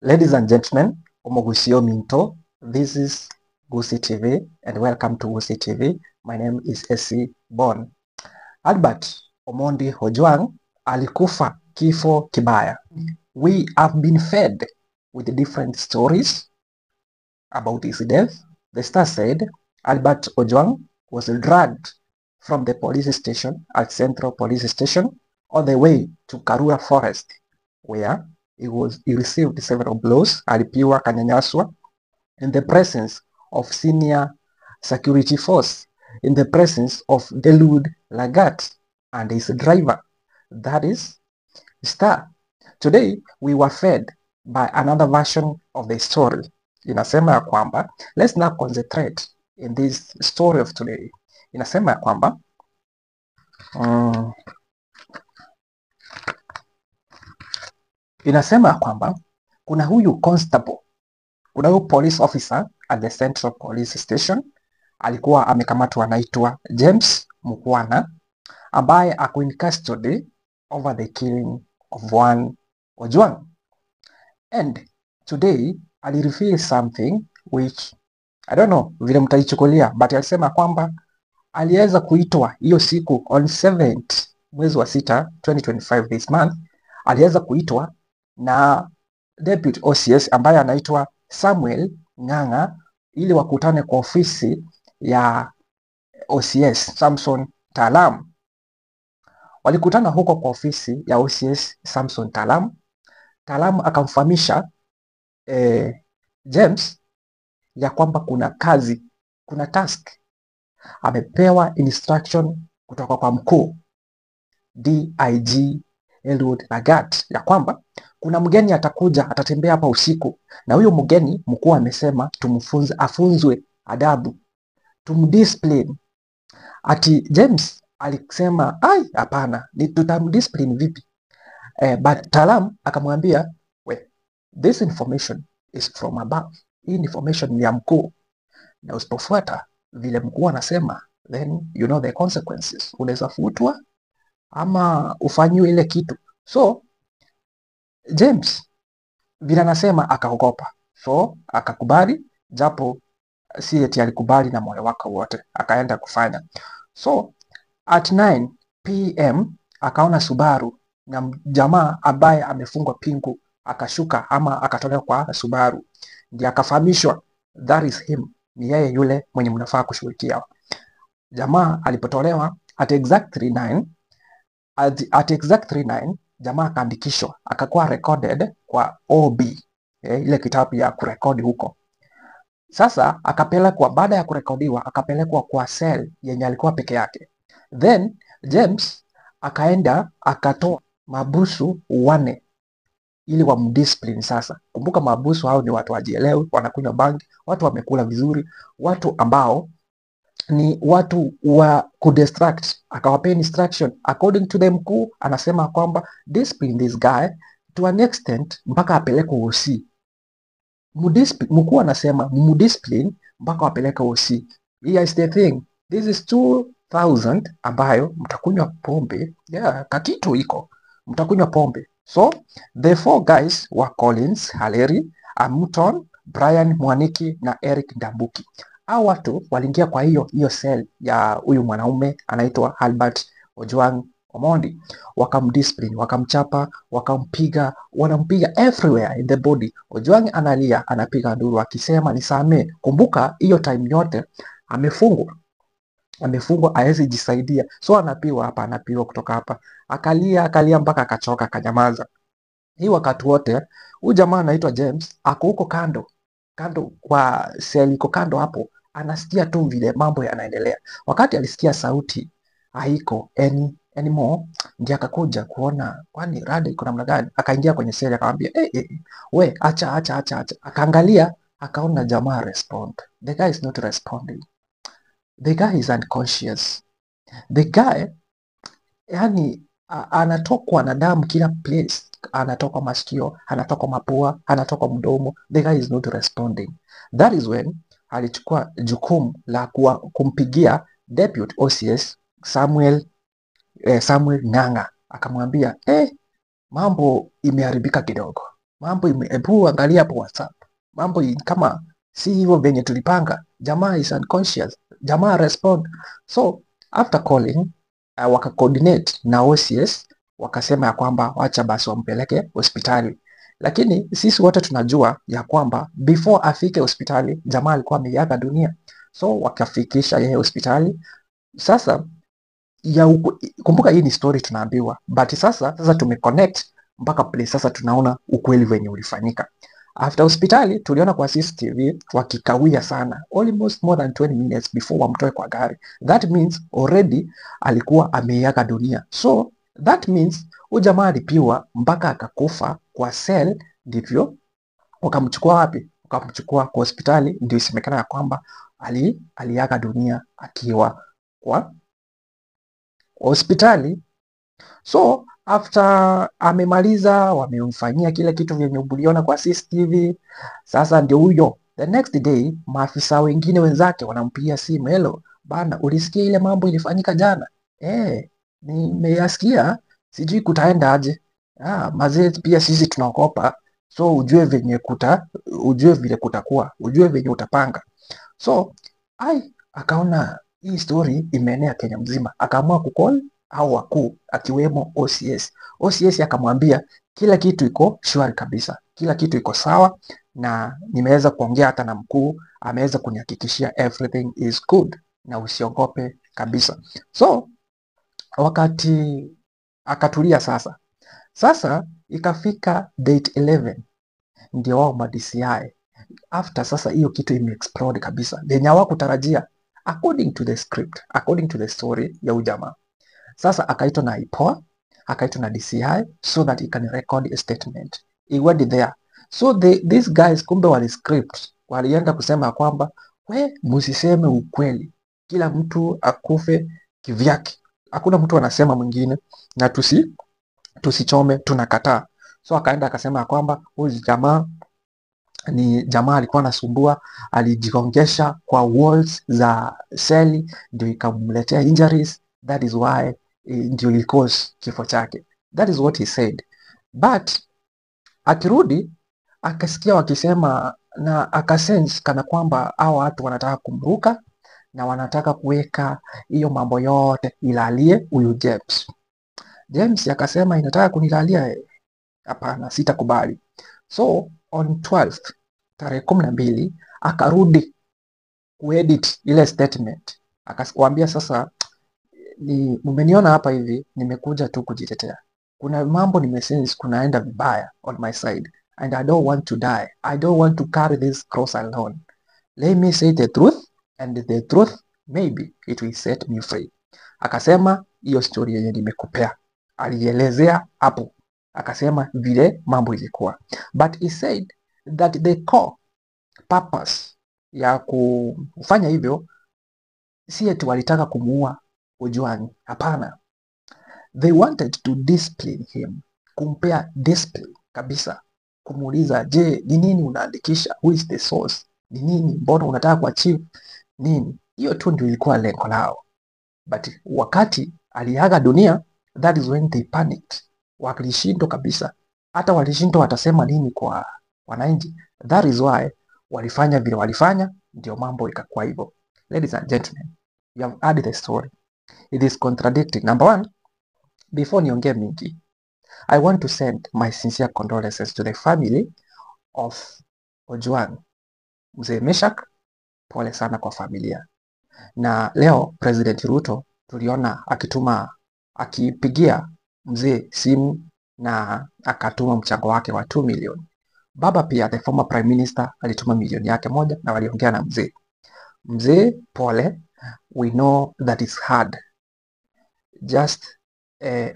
Ladies and gentlemen, Omogusio Minto, this is Gusii TV and welcome to Gusii TV. My name is SC Bon. Albert Omondi Ojwang alikufa kifo kibaya. We have been fed with different stories about his death. The Star said Albert Ojwang was dragged from the police station at Central Police Station all the way to Karura Forest, where he received several blows, alipiwa, kanyanyaswa, in the presence of senior security force, in the presence of Eliud Lagat and his driver, that is Star. Today we were fed by another version of the story. Inasema ya kwamba, let's now concentrate in this story of today. Inasema ya kwamba kuna huyu constable, kuna huyu police officer at the Central Police Station, alikuwa amekamatwa, anaitwa James Mukwana, ambaye ako in custody over the killing of one Ojwang. And today alireveal something which I don't know vile mtaichukulia, but alisema kwamba aliweza kuitwa hiyo siku on 7th mwezi wa 6 2025 this month, aliweza kuitwa na Deputy OCS ambaye anaitwa Samuel Ng'ang'a ili wakutane kwa ofisi ya OCS Samson Talam. Walikutana huko kwa ofisi ya OCS Samson Talam. Talam akamfahamisha James ya kwamba kuna kazi, kuna task amepewa instruction kutoka kwa mkuu DIG Eliud Lagat ya kwamba kuna mgeni atakuja, atatembea hapa usiku, na huyo mgeni mkuu amesema tumfunze, afunzwe adabu, tumdiscipline. Ati James alisema ai, hapana, tutamdiscipline vipi? But Talam akamwambia, we, this information is from above, hii information ni ya mkuu, na usipofuata vile mkuu anasema, then you know the consequences, unaweza futwa ama ufanyiwe ile kitu. So James vile anasema akaogopa, so akakubali, japo si eti alikubali na moyo wake wote, akaenda kufanya. So at 9 PM akaona Subaru na jamaa ambaye amefungwa pingu akashuka ama akatolewa kwa Subaru, ndiye akafahamishwa that is him, ni yeye yule mwenye mnafaa kushughulikia. Jamaa alipotolewa at exactly 9 jamaa akaandikishwa, akakuwa recorded kwa OB, ile kitabu ya kurekodi huko. Sasa akapelekwa, baada ya kurekodiwa akapelekwa kwa cell yenye alikuwa peke yake. Then James akaenda akatoa mabusu 4 ili wamdiscipline. Sasa kumbuka, mabusu hao ni watu wajielewi, wanakunywa bangi, watu wamekula vizuri, watu ambao ni watu wa kudistract. Akawapea instruction according to the mkuu, anasema kwamba discipline this guy to an extent mpaka apelekwe OC. Mkuu anasema mdiscipline mpaka apeleke OC. Here is the thing, this is 2000 ambayo mtakunywa pombe, katitu iko, mtakunywa pombe. So the 4 guys were Collins Haleri, Amuton, Brian Mwaniki na Eric Ndambuki. Hao watu waliingia kwa hiyo cell ya huyu mwanaume anaitwa Albert Ojwang Omondi, wakamdiscipline, wakamchapa, wakampiga, wanampiga everywhere in the body. Ojwang analia, anapiga nduru akisema nisamee. Kumbuka hiyo time yote amefungwa, haezi jisaidia, so anapiwa hapa, anapiwa kutoka hapa, akalia mpaka akachoka, akanyamaza. Hii wakati wote huyu jamaa anaitwa James ako huko kando kwa cell iko kando hapo, anasikia tu vile mambo yanaendelea. Wakati alisikia sauti haiko anymore, ndiye akakuja kuona kwani rada iko namna gani. Akaingia kwenye cell akamwambia we acha. Akaangalia akaona jamaa respond, the guy is not responding, the guy is unconscious, the guy yani anatokwa na damu kila place, anatoka masikio, anatoka mapua, anatoka mdomo, the guy is not responding. That is when alichukua jukumu la kumpigia Deputy OCS Samuel Ng'ang'a, akamwambia mambo imeharibika kidogo, mambo hebu angalia hapo WhatsApp, mambo kama si hivyo venye tulipanga, jamaa is unconscious, jamaa respond. So after calling waka coordinate na OCS, wakasema ya kwamba wacha basi wampeleke hospitali, lakini sisi wote tunajua ya kwamba before afike hospitali jamaa alikuwa ameaga dunia. So wakafikisha yeye hospitali. Sasa kumbuka hii ni story tunaambiwa, but sasa tumeconnect mpaka place sasa tunaona ukweli wenye ulifanyika. After hospitali tuliona kwa CCTV wakikawia sana, almost more than 20 minutes before wamtoe kwa gari. That means already alikuwa ameiaga dunia. So that means huyu jamaa alipiwa mpaka akakufa kwa cell, ndivyo wakamchukua wapi? Wakamchukua kwa hospitali, ndio isemekana ya kwamba aliaga dunia akiwa kwa hospitali. So after amemaliza, wamemfanyia kile kitu vyenye uliona kwa CCTV. Sasa ndio huyo, the next day maafisa wengine wenzake wanampigia simu, hello bana, ulisikia ile mambo ilifanyika jana? Nimeyasikia, sijui kutaenda aje. Mazee pia sisi tunaogopa, so ujue vile kutakuwa, ujue venye utapanga. So akaona hii story imeenea Kenya mzima, akaamua kucall au wakuu akiwemo OCS. OCS akamwambia kila kitu iko shwari kabisa, kila kitu iko sawa, na nimeweza kuongea hata na mkuu, ameweza kunihakikishia everything is good na usiogope kabisa. So wakati akatulia sasa ikafika date 11 ndio wao DCI after sasa hiyo kitu imeexplode kabisa venye hawakutarajia, according to the script, according to the story ya ujamaa. Sasa akaitwa na IPOA, akaitwa na DCI so that he can record a statement. He went there. So these guys kumbe wali script, walienda kusema kwamba musiseme ukweli, kila mtu akufe kivyake, hakuna mtu anasema mwingine, na tusichome, tunakataa. So akaenda akasema kwamba huyu jamaa alikuwa anasumbua, alijigongesha kwa walls za seli ndio ikamletea injuries, that is why ndio ilicause kifo chake. That is what he said. But akirudi akasikia wakisema na akasense kana kwamba hao watu wanataka kumruka na wanataka kuweka hiyo mambo yote ilalie huyu James. James akasema inataka kunilalia, hapana, sitakubali. So on 12th, tarehe 12, akarudi kuedit ile statement, akawaambia sasa mmeniona hapa hivi, nimekuja tu kujitetea. Kuna mambo nimesense kunaenda vibaya on my side and I don't want to die. I don't want to carry this cross alone. Let me say the truth and the truth maybe it will set me free. Akasema hiyo story yenye nimekupea, alielezea hapo, akasema vile mambo ilikuwa, but he said that the core purpose ya kufanya hivyo si eti walitaka kumuua Ojwang, hapana. They wanted to discipline him, kumpea discipline kabisa, kumuuliza, je, ni nini unaandikisha? Who is the source? Ni nini? Mbona unataka kuachieve nini? Hiyo tu ndio ilikuwa lengo lao. But wakati aliaga dunia, that is when they panicked. Walishindwa kabisa, hata walishindwa watasema nini kwa wananchi. That is why walifanya vile walifanya, ndio mambo ikakuwa hivyo. Ladies and gentlemen, you have heard the story. It is contradicting. Number one, before niongee mingi, I want to send my sincere condolences to the family of Ojwang. Mzee Meshak, pole sana kwa familia. Na leo President Ruto tuliona akipigia mzee simu na akatuma mchango wake wa 2 million. Baba pia, the former prime minister, alituma milioni yake 1 na waliongea na mzee. Mzee, pole, we know that is hard. Just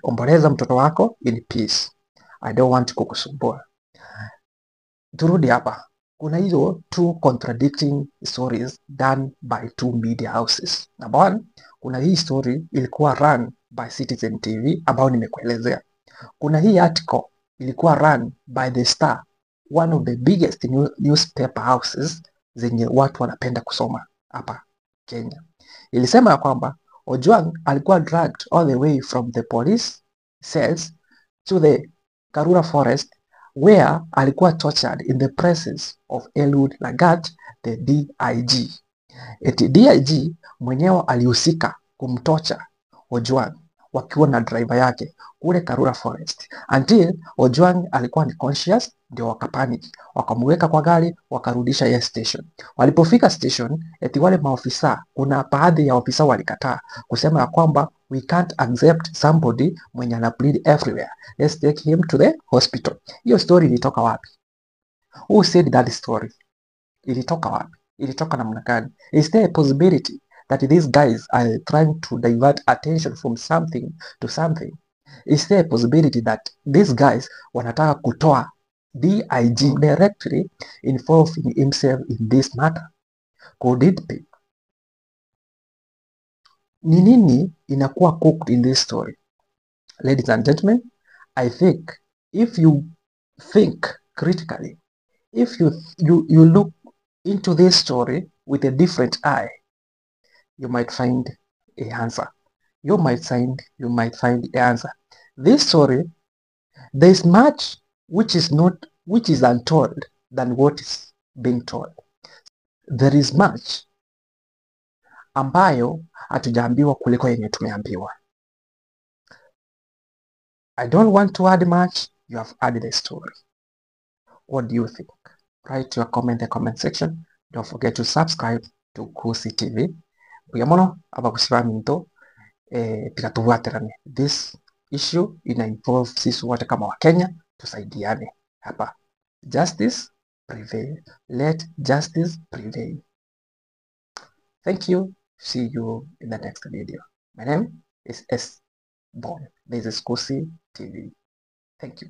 omboleza mtoto wako in peace. I don't want kukusumbua. Turudi hapa. Kuna hizo 2 contradicting stories done by 2 media houses. Number 1, kuna hii story ilikuwa run by Citizen TV ambao nimekuelezea. Kuna hii article ilikuwa run by The Star, one of the biggest newspaper houses zenye watu wanapenda kusoma hapa Kenya. Ilisema ya kwamba Ojwang alikuwa dragged all the way from the police cells to the Karura forest where alikuwa tortured in the presence of Eliud Lagat, the DIG. Eti DIG mwenyewe alihusika kumtocha Ojwang wakiwa na driver yake kule Karura Forest until Ojwang alikuwa ni conscious, ndio wakapanic, wakamweka kwa gari, wakarudisha yeye station. Walipofika station, eti wale maofisa, kuna baadhi ya ofisa walikataa kusema ya kwamba we can't accept somebody mwenye ana bleed everywhere, let's take him to the hospital. Hiyo story ilitoka wapi? Who said that story? Ilitoka wapi? Ilitoka namna gani? Is there a possibility that these guys are trying to divert attention from something to something? Is there a possibility that these guys wanataka kutoa DIG directly involving himself in this matter? Could it be? Ni nini inakuwa cooked in this story? Ladies and gentlemen, I think if you think critically, if you look into this story with a different eye, you might find a answer. You might find the answer. This story, there is much which is untold than what is being told. There is much ambayo hatujaambiwa kuliko yenye tumeambiwa. I don't want to add much. You have added the story. What do you think? Write your comment in the comment section. Don't forget to subscribe to Kusi TV. Buya mono abagusiba minto tikatubuatirane. This issue ina involve sisi wote kama Wakenya, tusaidiane hapa. Justice prevail. Let justice prevail. Thank you. See you in the next video. My name is S. Bon. This is Kusi TV. Thank you.